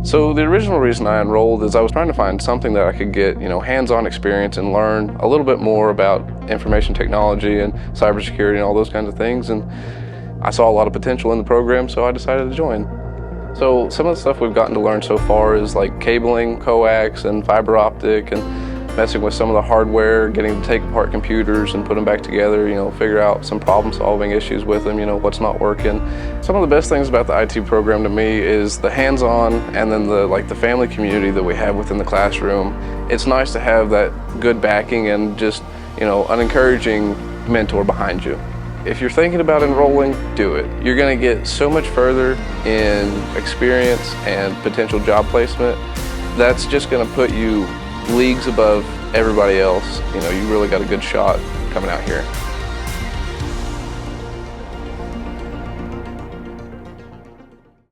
So the original reason I enrolled is I was trying to find something that I could get, hands-on experience and learn a little bit more about information technology and cybersecurity and all those kinds of things. And I saw a lot of potential in the program, so I decided to join. So some of the stuff we've gotten to learn so far is like cabling, coax, and fiber optic, and messing with some of the hardware, getting to take apart computers and put them back together, figure out some problem-solving issues with them, what's not working. Some of the best things about the IT program to me is the hands-on and then the family community that we have within the classroom. It's nice to have that good backing and just, an encouraging mentor behind you. If you're thinking about enrolling, do it. You're going to get so much further in experience and potential job placement. That's just going to put you leagues above everybody else. You really got a good shot coming out here.